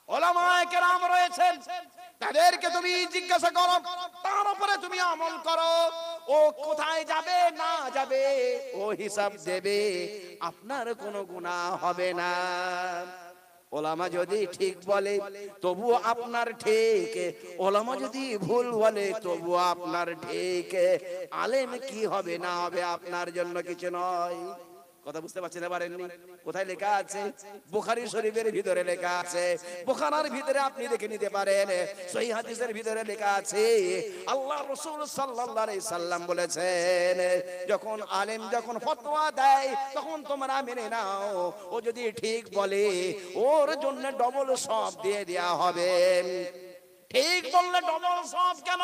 উলামায়ে কেরাম রয়েছেন, তাদেরকে তুমি জিজ্ঞাসা করো, তার উপরে তুমি আমল করো। ও কোথায় যাবে না যাবে ও হিসাব দেবে, আপনার কোনো গুনাহ হবে না। ওলামা যদি ঠিক বলে তবুও আপনার ঠিক, ওলামা যদি ভুল বলে তবুও আপনার ঠিক। আলেম কি হবে না হবে আপনার জন্য কিছু নয়। কথা বুঝতে পারছেন? পারেননি? কোথায় লেখা আছে? বুখারী শরীফের ভিতরে লেখা আছে, বুখারীর ভিতরে আপনি দেখে নিতে পারেন। সহিহ হাদিসের ভিতরে লেখা আছে, আল্লাহ রাসূল সাল্লাল্লাহু আলাইহি সাল্লাম বলেছেন, যখন আলেম যখন ফতোয়া দেয় তখন তোমরা মেনে নাও। ও যদি ঠিক বলে ওর জন্য ডবল সওয়াব দিয়ে দেয়া হবে। ঠিক বললে ডবল সওয়াব কেন?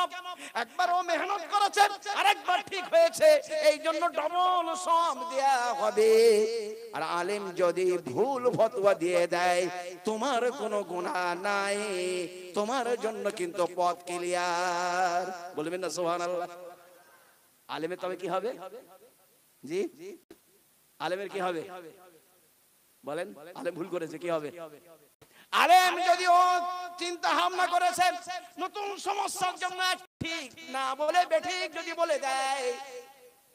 একবার ও মেহনত করেছে আর একবার ঠিক হয়েছে, এই জন্য ডবল সওয়াব দেয়া হবে। আর আলেম যদি ভুল ফতোয়া দিয়ে দেয় তোমার কোনো গুনাহ নাই, তোমার জন্য কিন্তু পথ ক্লিয়ার। বলবেন না সুবহানাল্লাহ? আলেমের তবে কি হবে? জি, আলেমের কি হবে বলেন? আলেম ভুল করেছে কি হবে? আলেম যদি ও চিন্তা ভাবনা করেছেন নতুন সমস্যার জন্য ঠিক না বলে বেঠিক যদি বলে দেয়,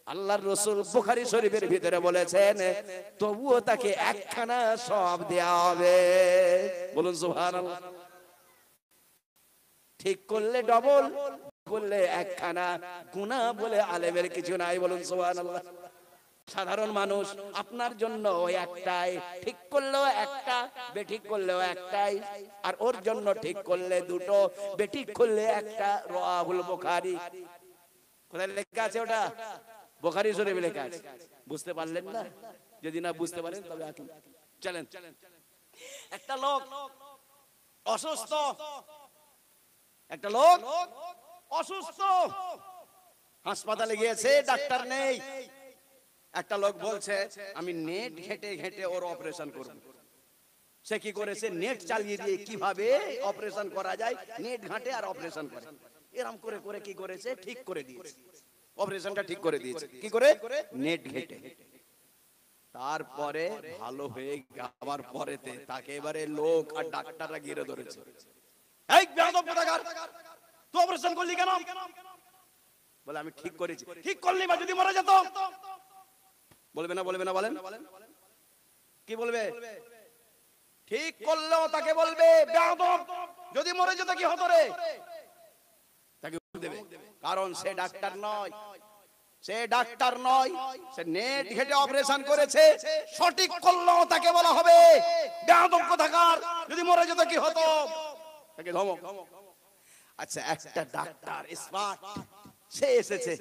আল্লাহর রাসূল বুখারী শরীফের ভিতরে বলেছেন তবুও তাকে একখানা সওয়াব দেয়া হবে। বলুন সুবহানাল্লাহ। ঠিক করলে ডবল, করলে একখানা। গুনাহ বলে আলেমের কিছু নাই। বলুন সুবহানাল্লাহ। সাধারণ মানুষ আপনার জন্য ওই একটাই, ঠিক করলেও একটা, বেঠিক করলেও একটাই। আর ওর জন্য ঠিক করলে দুটো, বেঠিক করলে একটা। রাওয়াহুল বুখারী। কোথায় লেখা আছে ওটা? বুখারী শরীফে লেখা আছে। বুঝতে পারলেন না? যদি না বুঝতে পারেন তবে আসুন চলেন। একটা লোক অসুস্থ, একটা লোক অসুস্থ, হাসপাতালে গিয়েছে, ডাক্তার নেই। একটা লোক বলছে আমি নেট ঘেটে ঘেটে ওর অপারেশন করব। সে কি করেছে? নেট চালিয়ে দিয়ে কিভাবে অপারেশন করা যায় নেট ঘাটে আর অপারেশন করে। এরকম করে করে কি করেছে? ঠিক করে দিয়েছে, অপারেশনটা ঠিক করে দিয়েছে। কি করে? নেট ঘেটে। তারপরে ভালো হয়ে যাওয়ার পরেতে তাকে এবারে লোক আর ডাক্তাররা ঘিরে ধরেছে, এই বেয়াদব কোথাকার, তুই অপারেশন করলি কেন? বলে আমি ঠিক করেছি। ঠিক করলি বা যদি মরে যেত? বলবে না? বলবে না? বলেন কি বলবে? ঠিক করলেও তাকে বলবে বেয়াদব, যদি মরে যেত কি হতো রে? তাকে দেবে, কারণ সে ডাক্তার নয়, সে ডাক্তার নয়, সে নেট ঘেটে অপারেশন করেছে। সঠিক করলেও তাকে বলা হবে বেয়াদব কোথাকার, যদি মরে যেত কি হতো? তাকে ধমক। আচ্ছা, একটা ডাক্তার স্মার্ট, সে এসেছে,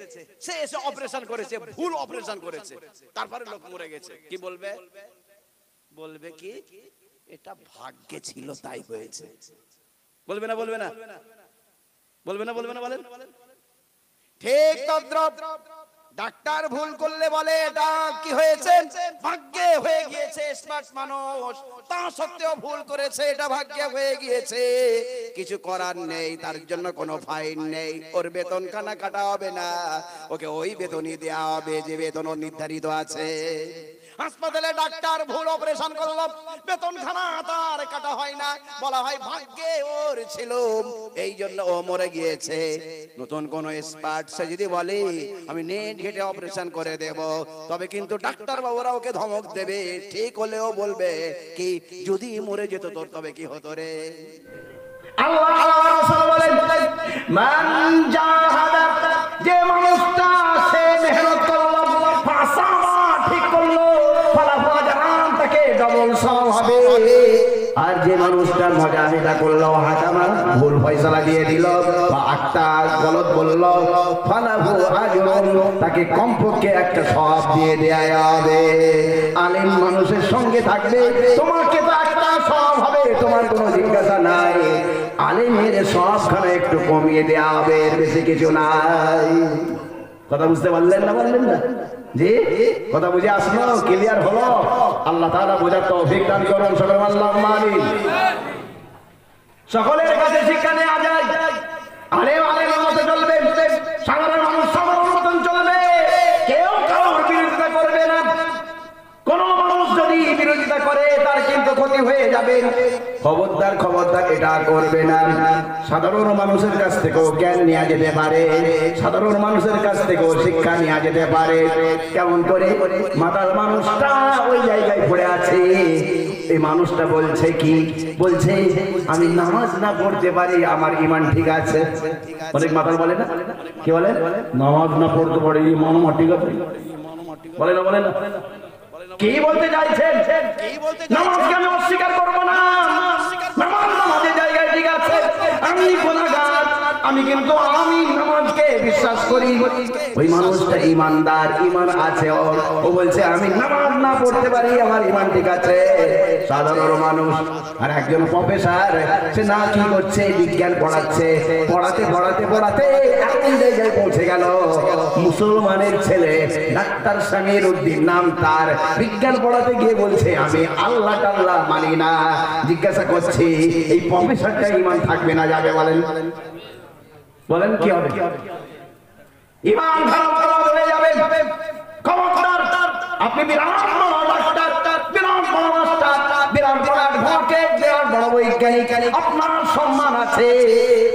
সে এসে অপারেশন করেছে, ভুল অপারেশন করেছে, তারপরে লোক মরে গেছে। কি বলবে? বলবে কি এটা ভাগ্যে ছিল তাই হয়েছে। বলবে না? বলবে না? বলবে না? বলবে না? বলেন। ঠিক তদ্রুপ ডাক্তার ভুল করলে বলে এটা কি হয়েছে? ভাগ্যে হয়ে গিয়েছে। স্মার্ট মানুষ, তা সত্ত্বেও ভুল করেছে, এটা ভাগ্যে হয়ে গিয়েছে, কিছু করার নেই, তার জন্য কোনো ফাইন নেই, ওর বেতন খানা কাটা হবে না, ওকে ওই বেতনই দেওয়া হবে যে বেতন নির্ধারিত আছে। হাসপাতালে ডাক্তার ভুল অপারেশন করলো, বেতন খানা তার কাটা হয় না, বলা হয় ভাগ্যে ওর ছিল, এই জন্য ও মরে গিয়েছে। নতুন কোন এক্সপার্ট সে যদি বলে আমি নেট ঘেটে অপারেশন করে দেব, তবে কিন্তু ডাক্তার বাবুরা ওকে ধমক দেবে। ঠিক হলেও বলবে কি যদি মরে যেত তোর তবে কি হতো রে? আল্লাহ রাসূল বলেন মান জাহাদা, যে মানুষটা সে মেহনত করলো, ফাসাবা ঠিক করলো, ফলাফল জানান তাকে ডবল সওয়াব হবে। আর যে মানুষটা মজাহিদা করলো, হাকামা ভুল ফয়সালা দিয়ে দিল বা একটা গলত বলল, ফালাহু আজরুন, তাকে কমপক্ষে একটা সওয়াব দিয়ে দেয়া হবে। আলেম মানুষের সঙ্গে থাকবে, তোমাকে তো একটা সওয়াব হবে, তোমার কোনো জিজ্ঞাসা নাই। আলেমের সওয়াবখানা একটু কমিয়ে দেয়া হবে, এর বেশি কিছু নাই। কথা বুঝতে পারলেন না? বললেন না? জি, কথা বুঝে আসলো? ক্লিয়ার হলো? আল্লাহ তাআলা বোঝার তৌফিক দান করুন। সকলে আল্লাহুম্মা আমিন। সকলের কাছে শিক্ষা নেওয়া যায়, আলেম আলেমের মতো চলবে, সাধারণ মানুষ সাধারণ মতন চলবে, কেউ কারোর বিরোধিতা করবে না। কোন মানুষ যদি বিরোধিতা করে তার কিন্তু ক্ষতি হয়ে যাবে। খবরদার খবরদার এটা করবে না। সাধারণ মানুষের কাছ থেকেও জ্ঞান নেওয়া যেতে পারে, সাধারণ মানুষের কাছ থেকেও শিক্ষা নেওয়া যেতে পারে। কেমন করে? মাতাল মানুষটা ওই জায়গায় পড়ে আছে, এই মানুষটা বলছে কি? বলছে আমি নামাজ না পড়তে পারি, আমার ঈমান ঠিক আছে। অনেক মাতাল বলে না, কি বলে? নামাজ না পড়তে পারি, ঈমান আমার ঠিক আছে। বলে না, বলে না? কি বলতে চাইছেন? নামাজকে আমি অস্বীকার করবো না, নামাজ নামাজের জায়গায় ঠিক আছে। আমি গুনাহগার, আমি কিন্তু আমি নামাজকে বিশ্বাস করি। ওই মানুষটা ইমানদার, ইমান আছে ওর। ও বলছে আমি নামাজ না পড়তে পারি, আমার ইমান ঠিক আছে। সাধারণ মানুষ। আর একজন প্রফেসর, সে না কি করছে, বিজ্ঞান পড়াচ্ছে। পড়াতে পড়াতে পড়াতে এমন জায়গায় পৌঁছে গেল, মুসলমানের ছেলে ডাক্তার সামির উদ্দিন নাম তার, বিজ্ঞান পড়াতে গিয়ে বলছে আমি আল্লাহ টাল্লাহ মানি না। জিজ্ঞাসা করছি এই প্রফেসরটা ঈমান থাকবে না যাবে? বলেন বলেন কি হবে? ঈমান খারাপ হয়ে যাবে। খবরদার, আপনি বিরাট বড় ডাক্তার, বিরাট বড় মাস্টার, বিরাট বড় অ্যাডভোকেট, বিরাট বড় বৈজ্ঞানিক, আপনার সম্মান আছে।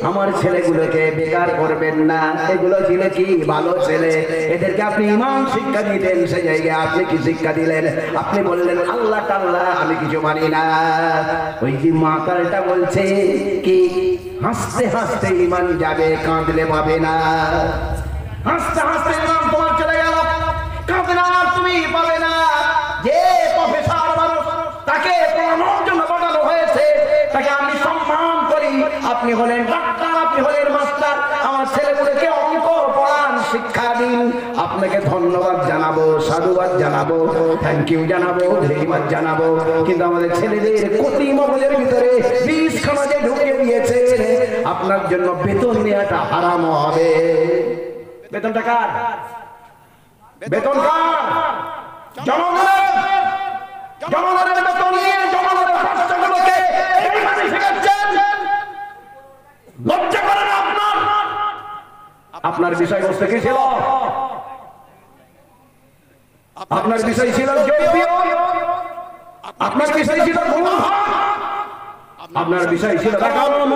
আমার ছেলেগুলোকে বেকার করবেন না। এগুলো ছিল কি ভালো ছেলে, এদেরকে আপনি ঈমান শিক্ষা দিতেন। সে জায়গায় আপনি কি শিক্ষা দিলেন? আপনি বললেন আল্লাহ টাল্লাহ আমি কিছু মানি না। ওই যে মাতালটা বলছে কি হাসতে হাসতে ঈমান যাবে, কাঁদলে পাবে না। হাসতে হাসতে ঈমান তোমার চলে গেল, কাঁদবে না, তুমি পাবে না। যে প্রফেসর মানুষ, তাকে পড়ানোর জন্য পাঠানো হয়েছে, তাকে আমি সম্মান করি। আপনি হলেন ডাক্তার, আপনি হলেন মাস্টার, আমার ছেলেগুলোকে অঙ্ক পড়ান, শিক্ষা দিন। আপনাকে ধন্যবাদ জানাবো, সাধুবাদ জানাবো, থ্যাংক ইউ জানাবো, ধন্যবাদ জানাবো। কিন্তু আমাদের ছেলেদের কোটি মগজের ভিতরে বিষ খানা যে ঢুকিয়ে দিয়েছে, আপনার জন্য বেতন নেওয়াটা হারাম হবে। বেতনটা কার? বেতন কার? জনগণের। জনগণের বেতন নিয়ে জনগণের কষ্টগুলোকে বেঈমানি শেখাচ্ছেন। লজ্জা করে না আপনার? আপনার বিষয়বস্তু কি ছিল? আপনার বিষয় ছিল জৈবিক, আপনার বিষয় ছিল গুণ, আপনার বিষয় ছিল ব্যাকরণ,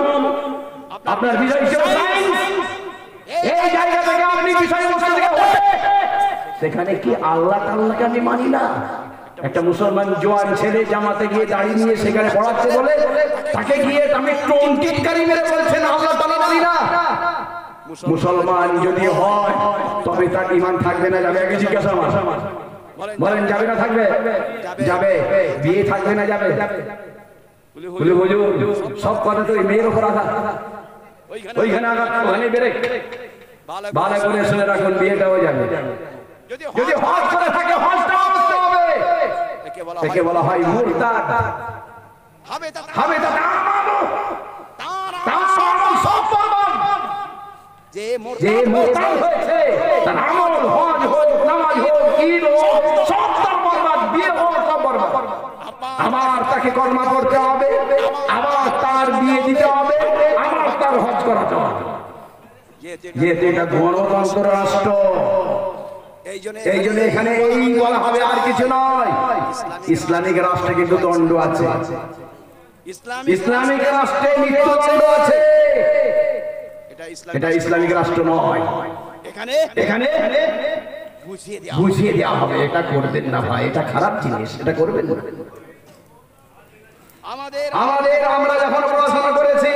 আপনার বিষয় ছিল সায়েন্স। এই জায়গা থেকে আপনি বিষয়বস্তু থেকে সেখানে কি আল্লাহ তাআলাকে আমি মানি না? একটা মুসলমান জোয়ান ছেলে জামাতে গিয়ে দাঁড়িয়ে নিয়ে সেখানে পড়াচ্ছে বলে তাকে গিয়ে আমি টোনটিটকারি মেরে বলছেন আল্লাহ তাআলা মানি না। মুসলমান যদি হয় তবে তার ঈমান থাকবে না যাবে? আগে জিজ্ঞাসা আমার, বলেন যাবে না থাকবে? যাবে। বিয়ে থাকবে না যাবে? বলে হুজুর সব কথা তো এই মেয়ের উপর আঘাত, ওইখানে আঘাত, ওখানে ব্রেক। ভালো করে শুনে রাখুন, বিয়েটা হয়ে যাবে। যদি হজ করে থাকে হজটা করতে হবে। একে বলা হয় মুরতাদ। হবে তা আমানু, তার আমল সব বরবাদ। যে মুরতাদ হয়েছে তার আমল, হজ হোক, নামাজ হোক, ঈদ হোক, সব তার বরবাদ। বিয়ে হোক, সব বরবাদ। আবার তাকে কলমা পড়তে হবে, আবার তার বিয়ে দিতে হবে, আবার তার হজ করাতে হবে। যেহেতু এটা গণতন্ত্র রাষ্ট্র, এই জন্য এখানে এই বলা হবে, আর কিছু নয়। ইসলামিক রাষ্ট্রে কিন্তু দণ্ড আছে, ইসলামিক রাষ্ট্রে মৃত্যুদণ্ড আছে। এটা ইসলামিক রাষ্ট্র নয়। এখানে বুঝিয়ে দেওয়া হবে এটা করবেন না ভাই, এটা খারাপ জিনিস, এটা করবেন না। আমাদের আমরা যখন পড়াশোনা করেছি,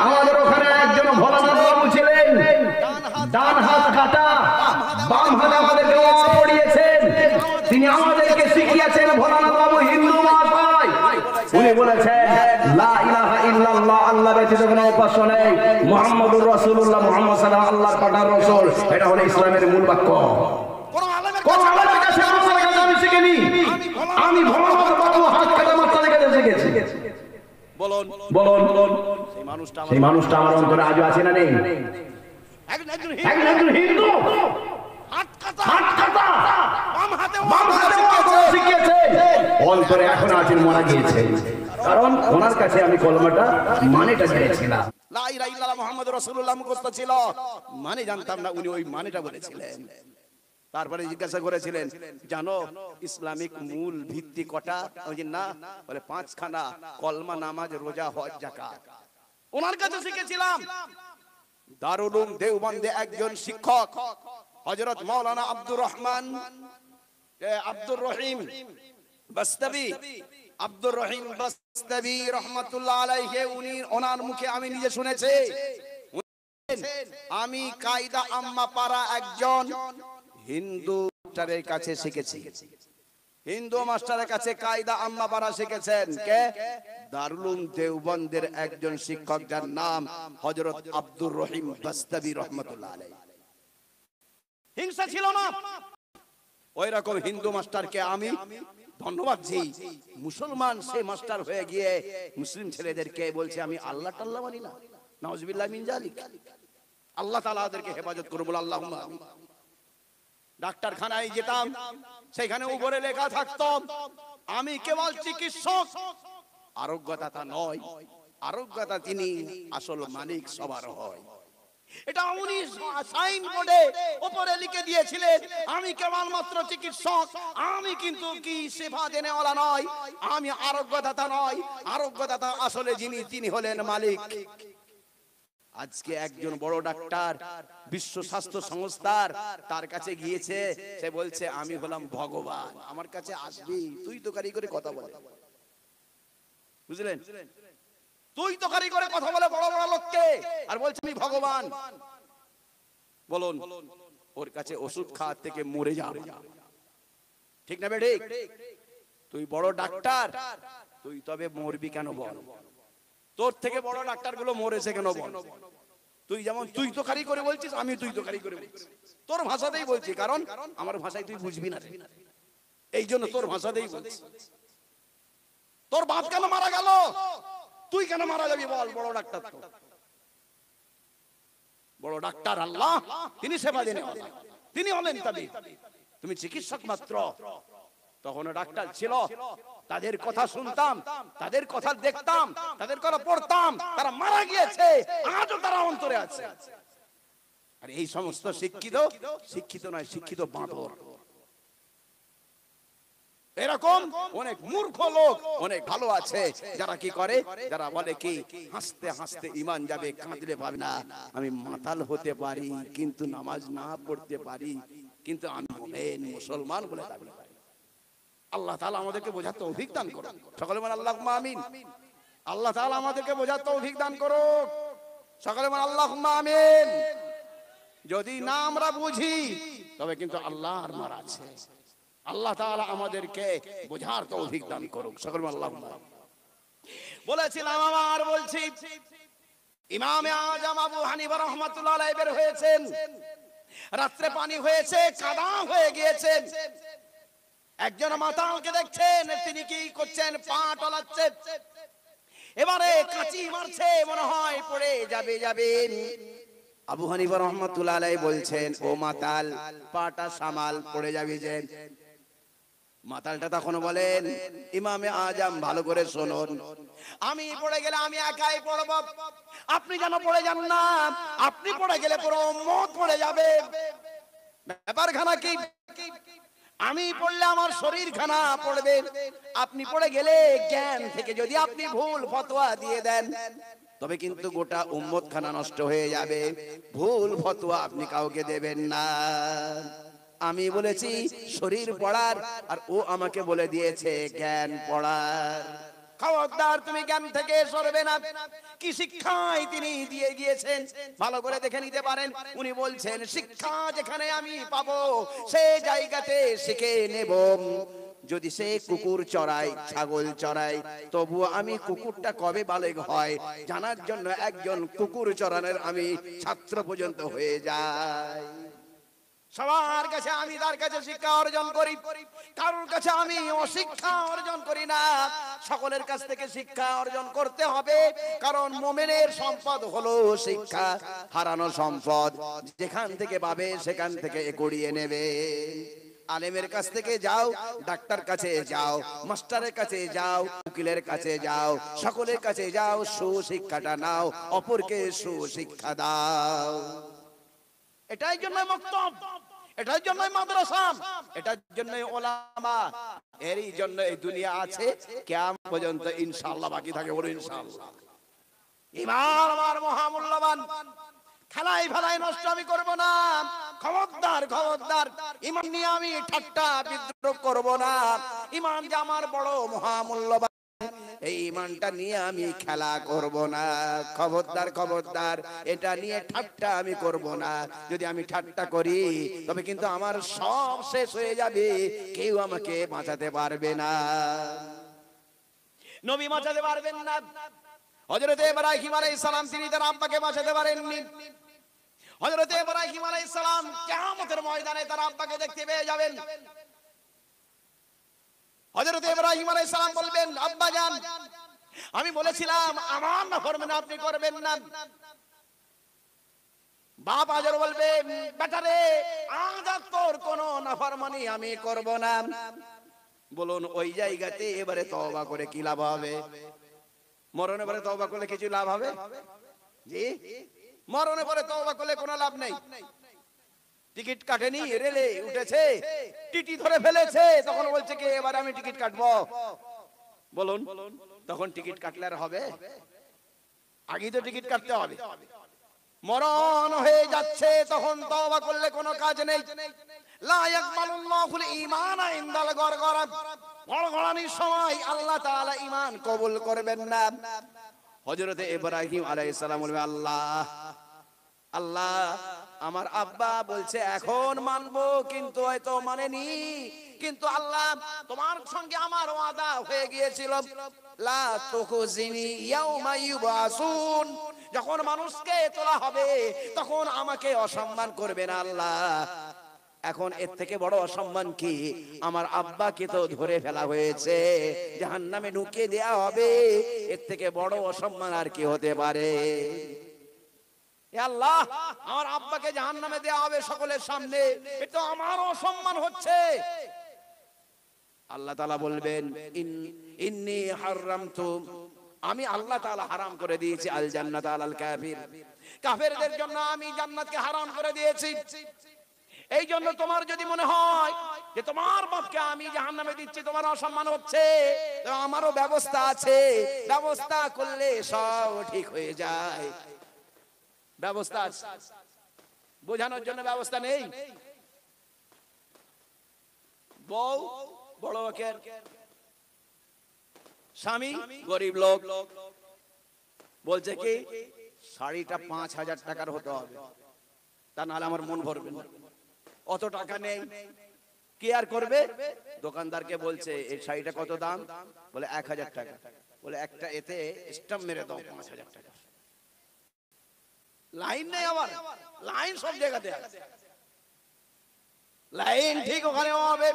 আমাদের ওখানে একজন ভোলানাথ বাবু ছিলেন, ডান হাত কাটা, বাম হাতে আমাদেরকে পড়িয়েছেন। তিনি আমাদেরকে শিখিয়েছেন ভোলানাথ বাবু হিন্দু ভাষায়। উনি বলেছেন লা ইলাহা ইল্লাল্লাহ, আল্লাহ ব্যতীত কোনো উপাস্য নেই, মুহাম্মাদুর রাসূলুল্লাহ, মুহাম্মদ সাল্লাল্লাহু আলাইহি ওয়াসাল্লাম আল্লাহর পাঠানো রাসূল। এটা হলো ইসলামের মূল বাক্য। কোন আলেমের কাছে আমি শিখিনি, আমি ভোলানাথ বাবু হাত কাটা মাত্রার কাছে শিখেছি। বলুন সেই মানুষটা আমার অন্তরে আজও আছে না নেই? একজন হিন্দু হাত কাটা বাম হাতে শিখিয়েছে, অন্তরে এখন আছেন, মারা গিয়েছে। কারণ ওনার কাছে আমি কলমাটা মানেটা জেনেছিলাম, লা ইলাহা ইল্লাল্লাহ মুহাম্মাদুর রাসূলুল্লাহ মুখস্থ ছিল, মানে জানতাম না উনি ওই মানেটা বলেছিলেন। তারপরে জিজ্ঞাসা করেছিলেন, জানো ইসলামিক মূল ভিত্তি কটা? ওই যে না, বলে 5খানা, কলমা, নামাজ, রোজা, হজ, যাকাত। ওনার কাছে শিখেছিলাম। দারুল উলুম দেওবন্দে একজন শিক্ষক হযরত মাওলানা আব্দুর রহিম বাস্তাবি, আব্দুর রহিম বাস্তাবি রহমাতুল্লাহ আলাইহি, উনি ওনার মুখে আমি নিজে শুনেছি। আমি কায়দা আম্মা পাড়া একজন হিন্দু মাস্টারের কাছে শিখেছি। হিন্দু মাস্টারের কাছে কায়দা আম্মা পাড়া শিখেছেন কে? দারুল উলুম দেওবন্দের একজন শিক্ষক, যার নাম হযরত আব্দুর রহিম বাস্তাবি রহমাতুল্লাহ আলাইহি। হিংসা ছিল না। ওই রকম হিন্দু মাস্টারকে আমি ধন্যবাদ জি, মুসলমান সে মাস্টার হয়ে গিয়ে মুসলিম ছেলেদেরকে বলছে আমি আল্লাহ টাল্লাহ মানি না। নাউজুবিল্লাহ মিন জালিক। আল্লাহ তাআলা ওদেরকে হেফাজত করুন, বলে আল্লাহুম্মা আমিন। ডাক্তারখানায় যেতাম, সেখানে উপরে লেখা থাকতো আমি কেবল চিকিৎসক। আরোগ্যদাতা নয়, আরোগ্যদাতা তিনি, আসল মালিক সবার হয়। এটা উনি সাইন বোর্ডে উপরে লিখে দিয়েছিলেন, আমি কেবলমাত্র চিকিৎসক, আমি কিন্তু কি সেবা দেনেওয়ালা নয়, আমি আরোগ্যদাতা নয়। আরোগ্যদাতা আসলে যিনি, তিনি হলেন মালিক। আজকে একজন বড় ডাক্তার বিশ্ব স্বাস্থ্য সংস্থার, তার কাছে গিয়েছে, সে বলছে আমি হলাম ভগবান, আমার কাছে আসবি। তুই তো কারি করে কথা বলে, বুঝলেন? তুই তো কারি করে কথা বলে বড় বড় লোককে, আর বলছে আমি ভগবান। বলুন, ওর কাছে ওষুধ খাওয়ার থেকে মরে যাবে, ঠিক না বেঠিক? তুই বড় ডাক্তার, তুই তবে মরবি কেন বল? তোর থেকে বড় ডাক্তার গুলো মরেছে কেন বল? তুই যেমন তুই তো কারি করে বলছিস, আমি তুই তো কারি করে বলছি, তোর ভাষাতেই বলছি, কারণ আমার ভাষায় তুই বুঝবি না, এই জন্য তোর ভাষাতেই বলছি। তোর বাপ কেন মারা গেল, তুই কেন মারা যাবি বল? বড় ডাক্তার তো, বড় ডাক্তার আল্লাহ, তিনি সেবা দেন, তিনি হলেন তাবিব, তুমি চিকিৎসক মাত্র। তখন ডাক্তার ছিল, তাদের কথা শুনতাম, তাদের কথা দেখতাম, তাদের কথা পড়তাম, তারা মারা গিয়েছে, আজও তারা অন্তরে আছে। আর এই সমস্ত শিক্ষিত, শিক্ষিত নয়, শিক্ষিত বাঁদর। এরকম অনেক মূর্খ লোক অনেক ভালো আছে, যারা কি করে, যারা বলে কি হাসতে হাসতে ঈমান যাবে, কাঁদলে পাবে না। আমি মাতাল হতে পারি, কিন্তু নামাজ না পড়তে পারি, কিন্তু আমি মুমিন মুসলমান বলে দাবি করি। আল্লাহ তাআলা আমাদেরকে বোঝার তৌফিক দান করুন। সকলে বলেন আল্লাহুম্মা আমিন। আল্লাহ তাআলা আমাদেরকে বোঝার তৌফিক দান করুন। সকলে বলেন আল্লাহুম্মা আমিন। যদি না আমরা বুঝি, তবে কিন্তু আল্লাহর মার আছে। আল্লাহ তাআলা আমাদেরকে বোঝার তৌফিক দান করুন। সকলে বলেন আল্লাহুম্মা। বলেছিলাম, আবার বলছি, ইমামে আজম আবু হানিফা রাহমাতুল্লাহ আলাইহি বের হয়েছেন, রাত্রে পানি হয়েছে, কাদা হয়ে গিয়েছেন। একজন মাতালকে দেখছেন, তিনি কি করছেন, পা টলাচ্ছেন। এবারে কাঁচি মারছে, মনে হয় পড়ে যাবেন। আবু হানিফা রাহমাতুল্লাহ আলাইহি বলছেন, ও মাতাল, পাটা সামাল, পড়ে যাবি যে। মাতালটা তখন বলেন, ইমামে আজম ভালো করে শুনুন, আমি পড়ে গেলে আমি একাই পড়ব, আপনি যেন পড়ে যান না। আপনি পড়ে গেলে পুরো উম্মত পড়ে যাবে। ব্যাপারখানা কি? আমি পড়লে আমার শরীর খানা পড়বে, আপনি পড়ে গেলে জ্ঞান থেকে যদি আপনি ভুল ফতোয়া দিয়ে দেন, তবে কিন্তু গোটা উম্মত খানা নষ্ট হয়ে যাবে। ভুল ফতোয়া আপনি কাউকে দেবেন না। আমি বলেছি শরীর পড়ার, আর ও আমাকে বলে দিয়েছে জ্ঞান পড়ার। খবরদার, তুমি জ্ঞান থেকে সরবে না। কি শিক্ষাই তিনি দিয়ে গিয়েছেন, ভালো করে দেখে নিতে পারেন। উনি বলছেন, শিক্ষা যেখানে আমি পাবো, সেই জায়গাতে শিখে নেব। যদি সে কুকুর চড়ায়, ছাগল চড়ায়, তবুও আমি কুকুরটা কবে বালেগ হয় জানার জন্য একজন কুকুর চড়ানোর আমি ছাত্র পর্যন্ত হয়ে যাই। সবার কাছে আমি তার কাছে শিক্ষা অর্জন করি, কারোর কাছে আমি অশিক্ষা অর্জন করি না। সকলের কাছ থেকে শিক্ষা অর্জন করতে হবে, কারণ মুমিনের সম্পদ হলো শিক্ষা। হারানো সম্পদ যেখান থেকে পাবে সেখান থেকে কুড়িয়ে নেবে। আলেমের কাছ থেকে যাও, ডাক্তার কাছে যাও, মাস্টারের কাছে যাও, উকিলের কাছে যাও, সকলের কাছে যাও, সুশিক্ষাটা নাও, অপরকে সুশিক্ষা দাও। এটাই জন্য বক্তব্য, এটার জন্যই মাদ্রাসা, এটার জন্যই ওলামা, এরই জন্য এই দুনিয়া আছে, কিয়ামত পর্যন্ত ইনশাআল্লাহ বাকি থাকে। বলো ইনশাআল্লাহ। ঈমান আমার মহামূল্যবান, খেলাই ফেলাই নষ্ট আমি করব না। খবরদার খবরদার, ঈমান নিয়ে আমি ঠাট্টা বিদ্রুপ করব না। ঈমান যে আমার বড় মহামূল্যবান, এই ঈমানটা নিয়ে আমি খেলা করব না। খবরদার খবরদার, এটা নিয়ে ঠাট্টা আমি করব না। যদি আমি ঠাট্টা করি তবে কিন্তু আমার সব শেষ হয়ে যাবে, কেউ আমাকে বাঁচাতে পারবে না। নবী বাঁচাতে পারবেন না। হযরত ইব্রাহিম আলাইহিস সালাম তিনি তার আব্বাকে বাঁচাতে পারেননি। হযরত ইব্রাহিম আলাইহিস সালাম কিয়ামতের ময়দানে তার আব্বাকে দেখতে পেয়ে যাবেন। হযরত ইব্রাহিম আলাইহিস সালাম বলবেন, আব্বা জান, আমি বলেছিলাম আমার নাফরমানি আপনি করবেন না। বাপ আজর বলবে, বেটা রে, আজ আর তোর কোনো নাফরমানি আমি করব না। বলুন ওই জায়গাতে এবারে তওবা করে কি লাভ হবে? মরণে পরে তওবা করলে কিছু লাভ হবে? জি, মরণে পরে তওবা করলে কোনো লাভ নেই। টিকিট কাটেনি, রেলে উঠেছে, টিটি ধরে ফেলেছে, তখন বলছে কি এবার আমি টিকিট কাটবো। বলুন তখন টিকিট কাটলে আর হবে? আগেই তো টিকিট কাটতে হবে। মরণ হয়ে যাচ্ছে, তখন তওবা করলে কোনো কাজ নেই। লা ইয়াকবালুল্লাহুল ঈমানা ইনদাল গরগরা, গড়গড়ানির সময় আল্লাহ তাআলা ঈমান কবুল করবেন না। হযরত ইব্রাহিম আলাইহিস সালাম বলবে, আল্লাহ আল্লাহ, আমার আব্বা বলছে এখন মানবো, কিন্তু হয়তো মানেনি। কিন্তু আল্লাহ, তোমার সঙ্গে আমার ওয়াদা হয়ে গিয়েছিল, লা তুখজিনি ইয়াউমা ইউবাসুন, যখন মানুষকে তোলা হবে তখন আমাকে অসম্মান করবে না আল্লাহ। এখন এর থেকে বড় অসম্মান কি? আমার আব্বাকে তো ধরে ফেলা হয়েছে, জাহান্নামে ঢুকিয়ে দেয়া হবে, এর থেকে বড় অসম্মান আর কি হতে পারে? এ আল্লাহ, আমার আব্বাকে জাহান্নামে দেয়া হবে সকলের সামনে, এটা আমার অসম্মান হচ্ছে। আল্লাহ তাআলা বলবেন, ইন্নী হারামতু, আমি আল্লাহ তাআলা হারাম করে দিয়েছি আল জান্নাত আলাল কাফির, কাফেরদের জন্য আমি জান্নাতকে হারাম করে দিয়েছি। এই জন্য তোমার যদি মনে হয় যে তোমার বাপকে আমি জাহান্নামে দিচ্ছি, তোমার অসম্মান হচ্ছে, তো আমারও ব্যবস্থা আছে, ব্যবস্থা করলে সব ঠিক হয়ে যায়। ব্যবস্থা আছে, বোঝানোর জন্য ব্যবস্থা নেই। বউ বড় লোকের, স্বামী গরিব লোক, বলছে কি শাড়িটা ৫,০০০ টাকার হতে হবে, তা নাহলে আমার মন ভরবে না। অত টাকা নেই, কি আর করবে? দোকানদারকে বলছে এই শাড়িটা কত দাম? বলে ১,০০০ টাকা। বলে একটা এতে স্টাম্প মেরে দাও ৫,০০০ টাকা। লাইন নেই, আবার লাইন সব জায়গাতে আছে, লাইন ঠিক ওখানে হবে।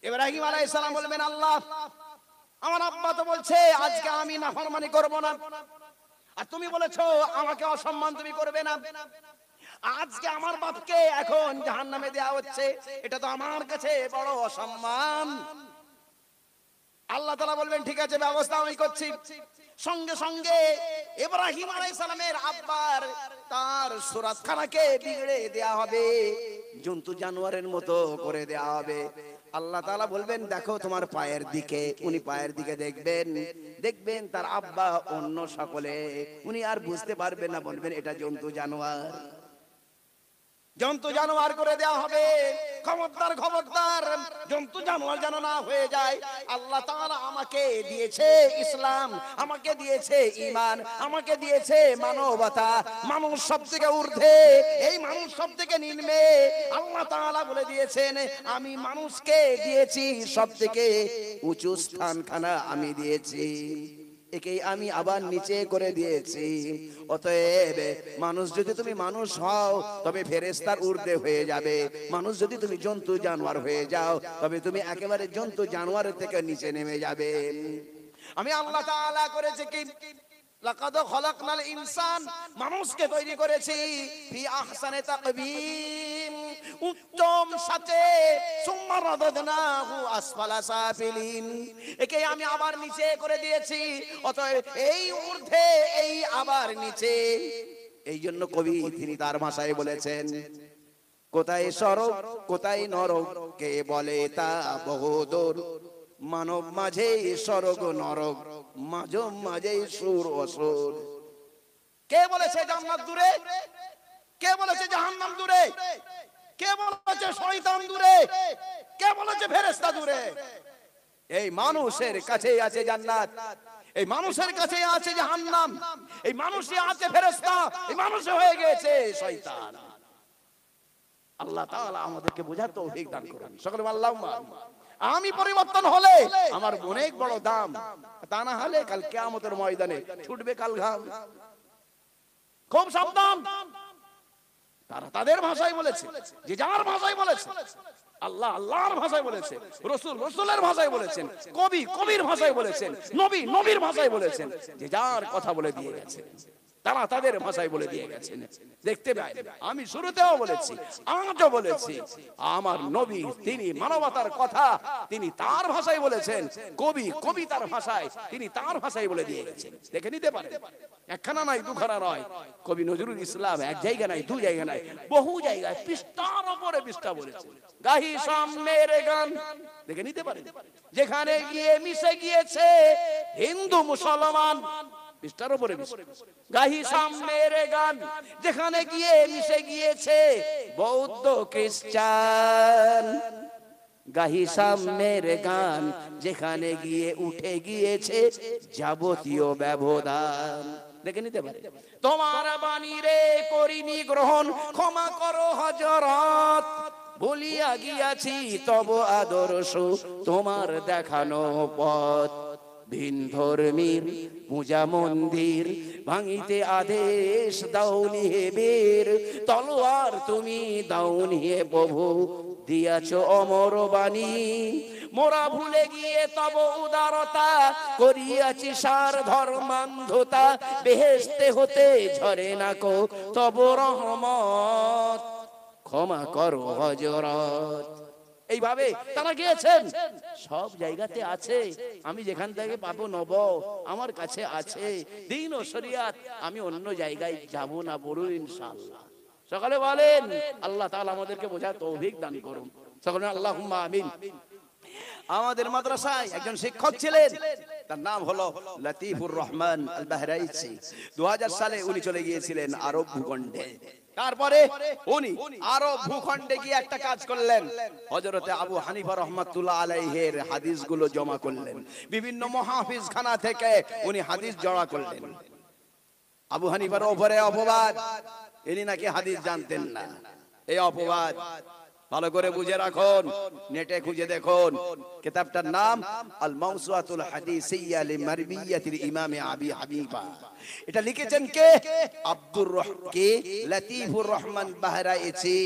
ইব্রাহিম আলাইহিস সালাম বলবেন, আল্লাহ, আমার আব্বা তো বলছে আজকে আমি নাফরমানি করব না, আর তুমি বলেছো আমাকে অসম্মান তুমি করবে না। আজকে আমার বাপকে এখন জাহান্নামে দেয়া হচ্ছে, এটা তো আমার কাছে বড় অসম্মান। আল্লাহ তাআলা বলবেন, ঠিক আছে, ব্যবস্থা আমি করছি। সঙ্গে সঙ্গে ইব্রাহিম আলাইহিস সালামের আব্বার তার সুরাতখানাকে বিগড়ে দেয়া হবে, জন্তু জানোয়ারের মতো করে দেয়া হবে। আল্লাহ তাআলা বলবেন, দেখো তোমার পায়ের দিকে। উনি পায়ের দিকে দেখবেন, দেখবেন তার আব্বা অন্য সকলে, উনি আর বুঝতে পারবেন না, বলবেন এটা জন্তু জানোয়ার, জন্তু জানোয়ার করে দেয়া হবে। খবরদার খবরদার, জন্তু জানোয়ার যেন না হয়ে যায়। আল্লাহ তাআলা আমাকে দিয়েছে ইসলাম, আমাকে দিয়েছে ঈমান, আমাকে দিয়েছে মানবতা। মানুষ সবথেকে ঊর্ধ্বে, এই মানুষ সবথেকে নিম্নে। আল্লাহ তাআলা বলে দিয়েছেন, আমি মানুষকে দিয়েছি সবথেকে উঁচু স্থানখানা আমি দিয়েছি, একেই আমি আবার নিচে করে দিয়েছি। অতএব মানুষ যদি তুমি মানুষ হও তবে ফেরেশতার ঊর্ধ্বে হয়ে যাবে, মানুষ যদি তুমি জন্তু জানোয়ার হয়ে যাও তবে তুমি একেবারে জন্তু জানোয়ারের থেকে নিচে নেমে যাবে। আমি আল্লাহ তাআলা করেছি কি, লাকাদ খলাকনাল ইনসান, মানুষকে তৈরি করেছি ফি আহসানি তাকবীম, উত্তম সাথে, সুম্মা রাদাদনাহু আসফালা সাফিলিন, একে আমি আবার নিচে করে দিয়েছি। অতএব এই ঊর্ধ্বে, এই আবার নিচে। এই জন্য কবি তিনি তার ভাষায় বলেছেন, কোথায় স্বর্গ কোথায় নরক কে বলে তা বহুদূর, মানব মাঝে স্বর্গ নরক, মাঝে মাঝে সুর অসুর। কে বলেছে জান্নাত দূরে, কে বলেছে জাহান্নাম দূরে, কে বলেছে শয়তান দূরে, কে বলেছে ফেরেশতা দূরে? এই মানুষের কাছে আছে জান্নাত, এই মানুষের কাছে আছে জাহান্নাম, এই মানুষে আছে ফেরেশতা, এই মানুষে হয়ে গেছে শয়তান। আল্লাহ তাআলা আমাদেরকে বোঝার তৌফিক দান করুন। সকলে আল্লাহুম্মা। আমি পরিবর্তন হলে আমার অনেক বড় দাম, তা না হলে কাল কিয়ামতের ময়দানে ছুটবে কাল ঘাম। খুব সাবধান। তারা তাদের ভাষায় বলেছে, যে যার ভাষায় বলেছে, আল্লাহ আল্লাহর ভাষায় বলেছে, রাসূল রাসূলের ভাষায় বলেছেন, কবি কবির ভাষায় বলেছেন, নবী নবীর ভাষায় বলেছেন, যে যার কথা বলে দিয়ে গেছেন, তারা তাদের ভাষায় বলে দিয়ে গেছেন। দেখতে পাই, আমি শুরুতেও বলেছি, আজও বলেছি, আমার নবী তিনি মানবতার কথা তিনি তার ভাষায় বলেছেন, কবি কবিতার ভাষায় তিনি তার ভাষায় বলে দিয়ে গেছেন। দেখে নিতে পারেন, একখানা নয় দুখানা নয়, কবি নজরুল ইসলাম এক জায়গা নাই দু জায়গা নাই, বহু জায়গায় পৃষ্ঠার উপরে পৃষ্ঠা বলেছেন, গাহি সামনের গান। দেখে নিতে পারেন, যেখানে গিয়ে মিশে গিয়েছে হিন্দু মুসলমান, পৃষ্ঠার উপরে গাহি সামনের গান, যেখানে গিয়ে মিশে গিয়েছে বৌদ্ধ খ্রিস্টান, গাহি সামনের গান, যেখানে গিয়ে উঠে গিয়েছে যাবতীয় ব্যবধান। দেখে নিতে পারে, তোমার বাণী রে করিনি গ্রহণ, ক্ষমা করো হযরত, ভুলিয়া গিয়াছি তব আদর্শ, তোমার দেখানো পথ, ভিন ধর্মীর পূজা মন্দির ভাঙিতে আদেশ দাওনি হে বীর, তলোয়ার তুমি দাওনি হে প্রভু, দিয়াছ অমর বাণী, মোরা ভুলে গিয়ে তব উদারতা, করিয়াছি সার ধর্মান্ধতা, বেহেশতে হতে ঝরে না কো তব রহমত, ক্ষমা করো হযরত। এইভাবে তারা গিয়েছেন, সব জায়গাতে আছে। আমি যেখান থেকে পাবো নব, আমার কাছে আছে দ্বীন ও শরিয়াত, আমি অন্য জায়গায় যাব না, বলুন ইনশাআল্লাহ। সকালে বলেন আল্লাহ তাআলা আমাদেরকে বোঝার তৌফিক দান করুন। সকলে আল্লাহুম্মা আমিন। আমাদের মাদ্রাসায় একজন শিক্ষক ছিলেন, তার নাম হলো লতিফুর রহমান আল বাহরাইচি। 2000 সালে উনি চলে গিয়েছিলেন আরব ভূখণ্ডে। তারপরে উনি আরব ভূখণ্ডে গিয়ে একটা কাজ করলেন, হযরতে আবু হানিফা রাহমাতুল্লাহ আলাইহির হাদিসগুলো জমা করলেন, বিভিন্ন মুহাফিজ খানা থেকে উনি হাদিস জমা করলেন। আবু হানিফার উপরে অপবাদ, ইনি নাকি হাদিস জানতেন না, এই অপবাদ ভালো করে বুঝে রাখুন, নেটে খুঁজে দেখুন। কিতাবটার নাম আল মাওসুআতুল হাদিসিয়া লিমারবিয়াতিল ইমাম আবি হানিফা। এটা লিখেছেন কে? লতিফুর রহমান বাহরাইচি,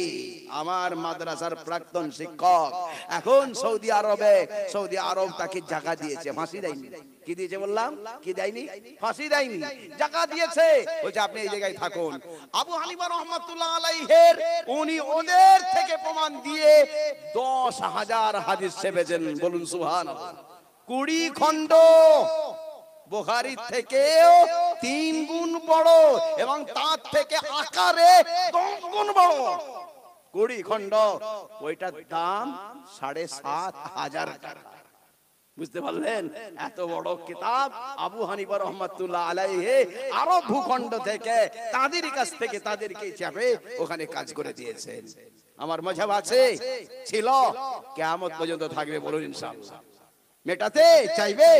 আমার মাদ্রাসার প্রাক্তন শিক্ষক। এখন সৌদি আরব তাকে জায়গা দিয়েছে, ফাঁসি দেয়নি। কি দিয়েছে বললাম? কি দেয়নি? ফাঁসি দেয়নি, জায়গা দিয়েছে, বলছে আপনি এই জায়গায় থাকুন। আবু হানিফা রাহমাতুল্লাহ আলাইহির উনি ওদের থেকে প্রমাণ দিয়ে 10,000 হাদিস ছেপেছেন, বলুন সুবহানাল্লাহ। 20 খণ্ড, বুখারী থেকেও 3 গুণ বড় এবং তার থেকে আকারে 10 গুণ বড় 20 খণ্ড। ওইটার দাম 7,500 টাকা। বুঝতে পারলেন? এত বড় কিতাব আবু হানিফা রাহমাতুল্লাহ আলাইহি আরব ভূখণ্ড থেকে তাদের কাছ থেকে তাদেরকে চাপে ওখানে কাজ করে দিয়েছেন। আমার মাযহাব আছে, ছিল, কিয়ামত পর্যন্ত থাকবে, বলুন ইনশাআল্লাহ। মেটাতে চাইবে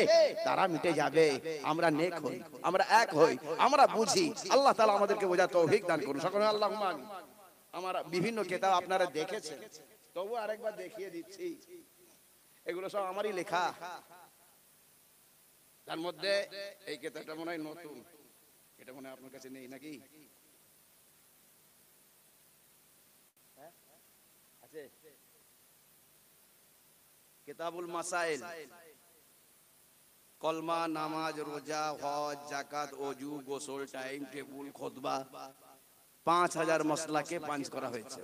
তারা মিটে যাবে, আমরা নেক হই, আমরা এক হই, আমরা বুঝি। আল্লাহ তাআলা আমাদেরকে বোঝার তৌফিক দান করুন। সকলে আল্লাহুম্মা আমিন। আমার বিভিন্ন কিতাব আপনারা দেখেছেন, তবু আরেকবার দেখিয়ে দিচ্ছি, এগুলো সব আমারই লেখা। তার মধ্যে এই কিতাবটা মনে হয় নতুন, এটা মনে হয় আপনার কাছে নেই নাকি? আছে কিতাবুল মাসাইল, কলমা, নামাজ, রোজা, হজ, যাকাত, ওযু, গোসল, টাইম টেবিল, খুতবা, 5000 মশলাকে পাঁচ করা হয়েছে।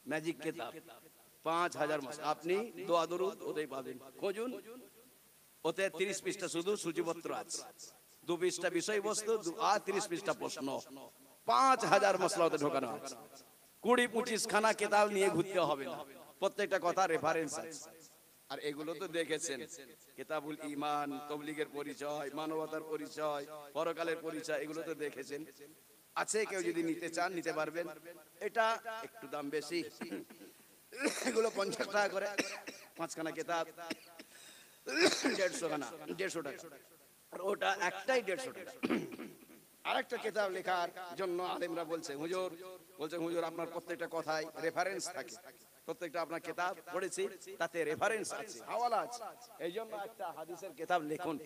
ম্যাজিক কিতাব, 5000 মশলা। আপনি দোয়া দরুদ ওতেই পাবেন, খুঁজুন, ওতে 30 পৃষ্ঠা শুধু সূচিপত্র আছে, 2 পৃষ্ঠা বিষয়বস্তু আর 30 পৃষ্ঠা প্রশ্ন, 5000 মশলা ওতে ঢোকানো আছে। 20-25 খানা কিতাব নিয়ে ঘুরতে হবে না, প্রত্যেকটা কথা রেফারেন্স আছে। আর এগুলো তো দেখেছেন, কিতাবুল ঈমান, তাবলীগের পরিচয়, মানবতার পরিচয়, পরকালের পরিচয়, এগুলো তো দেখেছেন। আছে, কেউ যদি নিতে চান নিতে পারবেন। এটা একটু দাম বেশি, এগুলো 50 টাকা করে, 5 খানা কিতাব 150 খানা, 150 টাকা। আর ওটা একটাই 150 টাকা। আরেকটা কিতাব লেখার জন্য আলেমরা বলছে হুজুর আপনার প্রত্যেকটা কথায় রেফারেন্স থাকে, প্রত্যেকটা আপনার কিতাব পড়েছি তাতে রেফারেন্স আছে, হাওয়ালা আছে, এইজন্য একটা হাদিসের কিতাব লিখুন,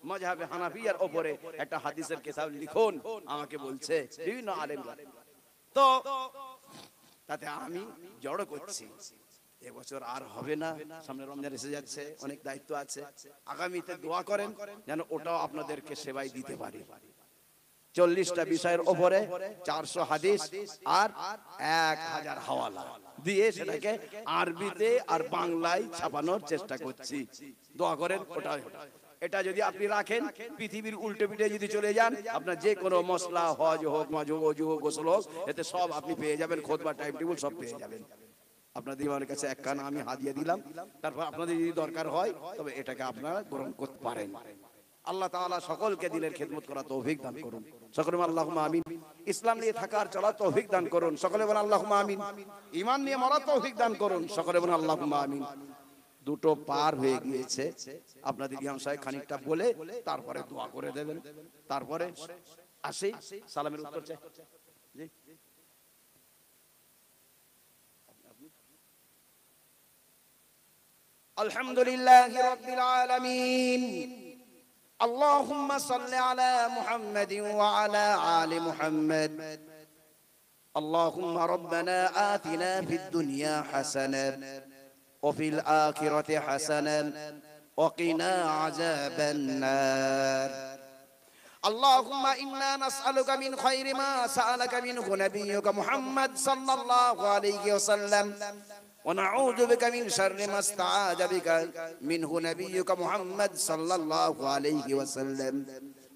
মাযহাবে হানাফিয়ার উপরে একটা হাদিসের কিতাব লিখুন আমাকে বলছে বিভিন্ন আলেমরা। তো তাতে আমি জড়ো করছি, এবছর আর হবে না, সামনে রমজান এসে যাচ্ছে, অনেক দায়িত্ব আছে, আগামীতে দোয়া করেন যেন ওটাও আপনাদেরকে সেবায় দিতে পারি। 40টা বিষয়ের উপরে 400 হাদিস আর 1000 হাওয়ালা দিয়ে সেটাকে আরবিতে আর বাংলায় ছাপানোর চেষ্টা করছি, দোয়া করেন ওটা। এটা যদি আপনি রাখেন, পৃথিবীর উল্টে পিঠে যদি চলে যান, আপনার যে কোনো মশলা, হজ হোক, ওযু হোক, গোসল হোক, এতে সব আপনি পেয়ে যাবেন, খুতবা টাইম টেবিল সব পেয়ে যাবেন। আপনাদের ইমামের কাছে এক কানা আমি হাদিয়া দিলাম, তারপর আপনাদের যদি দরকার হয় তবে এটাকে আপনারা গ্রহণ করতে পারেন। আল্লাহ তাআলা সকলকে দিনের খেদমত করা তৌফিক দান করুন, সকলে বলেন আল্লাহুম্মা আমিন। ইসলাম নিয়ে থাকার চলা তৌফিক দান করুন, সকলে বলেন আল্লাহুম্মা আমিন। ঈমান নিয়ে মরা তৌফিক দান করুন, সকলে বলেন আল্লাহুম্মা আমিন। দুটো পার হয়ে গিয়েছে, আপনাদের ইমাম সাহেব খানিকটা বলে তারপরে দোয়া করে দেবেন, তারপরে আসি সালামের উত্তর চাই। জি আলহামদুলিল্লাহি রাব্বিল আলামিন। اللهم صل على محمد وعلى آل محمد. اللهم ربنا آتنا في الدنيا حسنة وفي الآخرة حسنة وقنا عذاب النار. اللهم إنا نسألك من خير ما سألك منه نبيك محمد صلى الله عليه وسلم، ونعوذ بك من شر ما استعاذ بك منه نبيك محمد صلى الله عليه وسلم،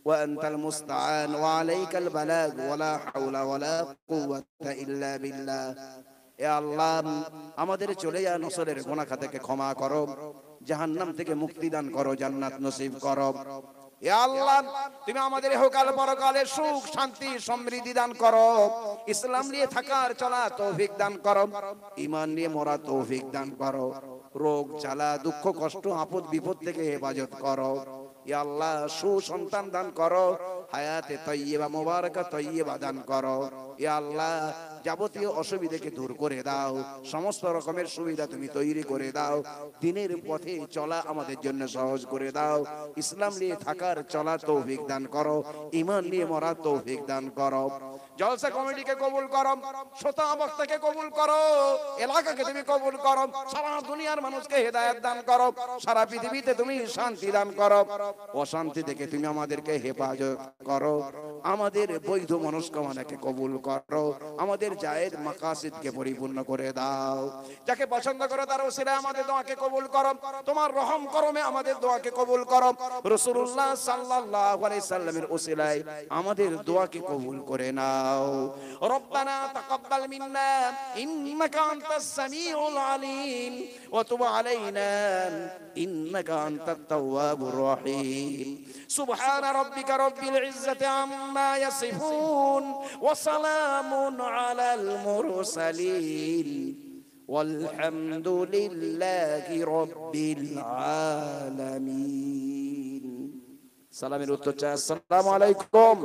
وأنت المستعان وعليك البلاغ ولا حول ولا قوة إلا بالله. يا الله আমাদের চলে যাওয়া নসলের গুনাহ খাতাকে ক্ষমা করো, জাহান্নাম থেকে মুক্তি দান করো, জান্নাত নসিব করো। ইয়া আল্লাহ তুমি আমাদের ইহকাল পরকালে সুখ শান্তি সমৃদ্ধি দান করো, ইসলাম নিয়ে থাকার চলা তৌফিক দান করো, ঈমান নিয়ে মরা তৌফিক দান করো, রোগ জ্বালা দুঃখ কষ্ট আপদ বিপদ থেকে হেফাজত করো। ইয়া আল্লাহ সুসন্তান দান করো, হায়াতে তয়্যিবা মুবারাকা তয়্যিবা দান করো। ইয়া আল্লাহ যাবতীয় অসুবিধাকে দূর করে দাও, সমস্ত রকমের সুবিধা তুমি তৈরি করে দাও, দিনের পথে চলা আমাদের জন্য সহজ করে দাও, ইসলাম নিয়ে থাকার চলা তৌফিক দান করো, ঈমান নিয়ে মরা তৌফিক দান করো। জলসা কমিটিকে কবুল করো, শ্রোতা বক্তাকে কবুল করো, এলাকাকে তুমি কবুল করো, সারা দুনিয়ার মানুষকে হেদায়েত দান করো, সারা পৃথিবীতে তুমি শান্তি দান করো, অশান্তি থেকে তুমি আমাদেরকে হেফাজত করো, আমাদের বৈধ মনস্কামনাকে কবুল করো, আমাদের জায়েজ মাকাসিদকে পরিপূর্ণ করে দাও। যাকে পছন্দ করো তার ওসিলায় আমাদের দোয়াকে কবুল করো, তোমার রহম করমে আমাদের দোয়াকে কবুল করো, রাসূলুল্লাহ সাল্লাল্লাহু আলাইহি সাল্লামের ওসিলায় আমাদের দোয়াকে কবুল করে নাও। রব্বানা তাকাব্বাল মিন্না ইন্নাকা আনতাস সামিউল আলিম ওয়া তুব আলাইনা ইন্নাকা আনতাত তাওয়াবুর রহিম। সুবহান রাব্বিকা রাব্বিল ইজ্জাতি আম্মা ইয়াসিফুন ওয়া সালামুন আলাল মুরসালিন ওয়ালহামদুলিল্লাহি রাব্বিল আলামিন। সালামের উত্তর চাই। আসসালামু আলাইকুম।